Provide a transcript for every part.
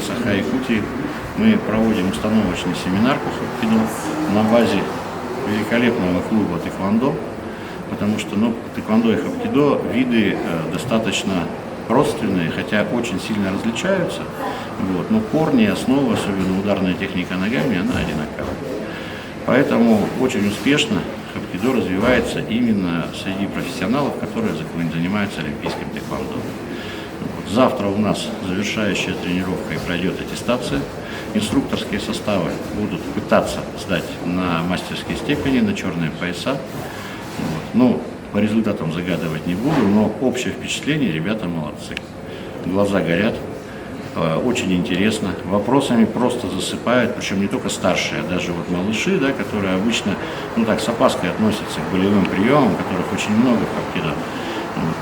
Саха-Якутии мы проводим установочный семинар по хапкидо на базе великолепного клуба тэквондо, потому что тэквондо и хапкидо виды достаточно родственные, хотя очень сильно различаются, но корни, основы, особенно ударная техника ногами, она одинаковая. Поэтому очень успешно хапкидо развивается именно среди профессионалов, которые занимаются олимпийским тэквондо. Завтра у нас завершающая тренировка и пройдет аттестация. Инструкторские составы будут пытаться сдать на мастерские степени, на черные пояса. По результатам загадывать не буду, но общее впечатление: ребята молодцы. Глаза горят, очень интересно, вопросами просто засыпают, причем не только старшие, а даже малыши, которые обычно с опаской относятся к болевым приемам, которых очень много в хапкидо.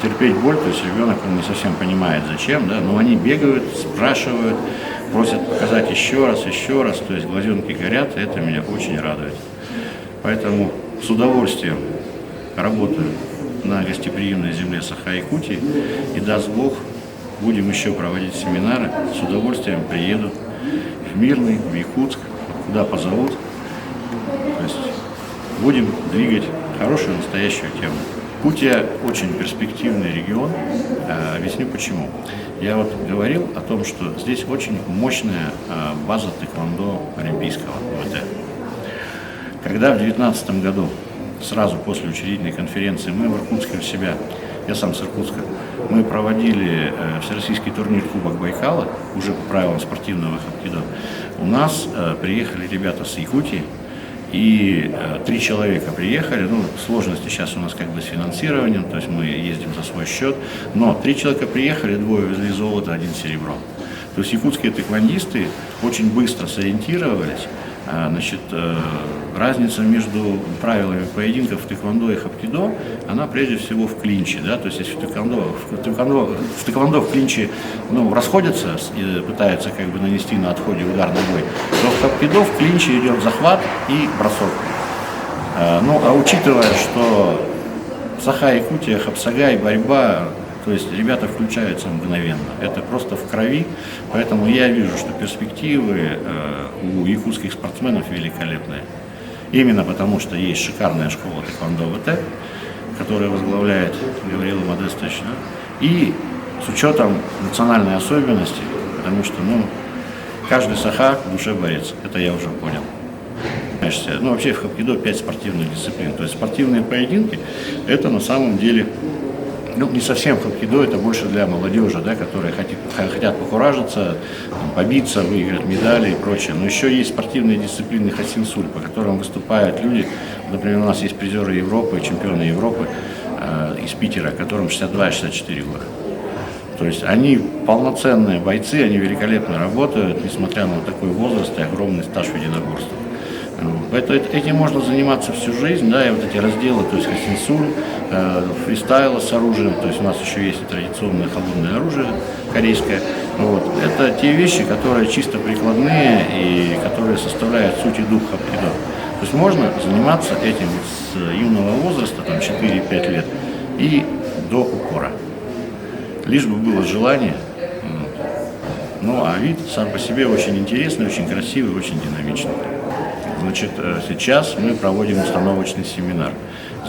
Терпеть боль, то есть ребенок не совсем понимает зачем, но они бегают, спрашивают, просят показать еще раз, то есть глазенки горят, и это меня очень радует. Поэтому с удовольствием работаю на гостеприимной земле Саха-Якутии, и даст Бог, будем еще проводить семинары, с удовольствием приеду в Мирный, в Якутск, куда позовут, то есть будем двигать хорошую настоящую тему. Якутия очень перспективный регион, объясню почему. Я говорил о том, что здесь очень мощная база тэквондо олимпийского ВТ. Когда в 2019 году, сразу после учредительной конференции, мы в Иркутске у себя, я сам с Иркутска, мы проводили всероссийский турнир Кубок Байкала, уже по правилам спортивного хапкидо, у нас приехали ребята с Якутии, и 3 человека приехали, сложности сейчас у нас с финансированием, то есть мы ездим за свой счет, но 3 человека приехали, 2 везли золото, 1 серебро. То есть якутские тэквондисты очень быстро сориентировались. Разница между правилами поединков в тэквондо и хапкидо, она прежде всего в клинче, то есть если в тэквондо в клинче расходятся и пытаются нанести на отходе удар ногой, то в хапкидо в клинче идет захват и бросок. Учитывая, что Саха-Якутия, Хапсагай, борьба, то есть ребята включаются мгновенно, это просто в крови, поэтому я вижу, что перспективы у якутских спортсменов великолепные. Именно потому, что есть шикарная школа тэквондо ВТ, которая возглавляет Гавриил Модестович, и с учетом национальной особенности, потому что каждый саха в душе борец, это я уже понял. Вообще в хапкидо 5 спортивных дисциплин, то есть спортивные поединки, это на самом деле не совсем хапкидо, это больше для молодежи, которые хотят покуражиться, побиться, выиграть медали и прочее. Но еще есть спортивные дисциплины хасинсуль, по которым выступают люди. Например, у нас есть призеры Европы, чемпионы Европы из Питера, которым 62-64 года. То есть они полноценные бойцы, они великолепно работают, несмотря на такой возраст и огромный стаж в единоборстве. Этим можно заниматься всю жизнь, и эти разделы, то есть хасинсуль, фристайла с оружием, то есть у нас еще есть традиционное холодное оружие корейское. Это те вещи, которые чисто прикладные и которые составляют суть и дух хапкидо. То есть можно заниматься этим с юного возраста, 4-5 лет, и до упора. Лишь бы было желание. А вид сам по себе очень интересный, очень красивый, очень динамичный. Сейчас мы проводим установочный семинар.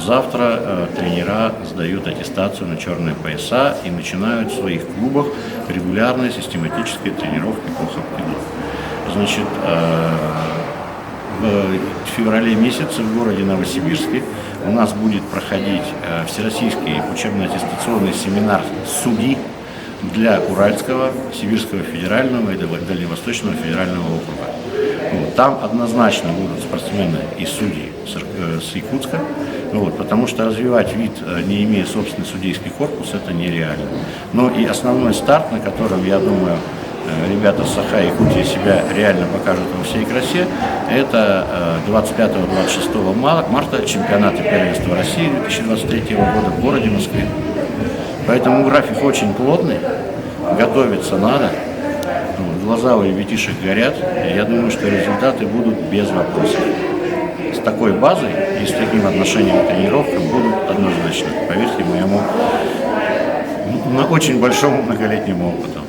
Завтра тренера сдают аттестацию на черные пояса и начинают в своих клубах регулярные систематические тренировки по хапкидо. В феврале месяце в городе Новосибирске у нас будет проходить всероссийский учебно-аттестационный семинар судей для Уральского, Сибирского федерального и Дальневосточного федерального округа. Там однозначно будут спортсмены и судьи с Якутска, потому что развивать вид, не имея собственный судейский корпус, это нереально. И основной старт, на котором, я думаю, ребята с Саха-Якутии себя реально покажут во всей красе, это 25-26 марта чемпионаты первенства России 2023 года в городе Москве. Поэтому график очень плотный, готовиться надо. Глаза у ребятишек горят, и я думаю, что результаты будут без вопросов. С такой базой и с таким отношением к тренировкам будут однозначно, поверьте моему очень большому многолетнему опыту.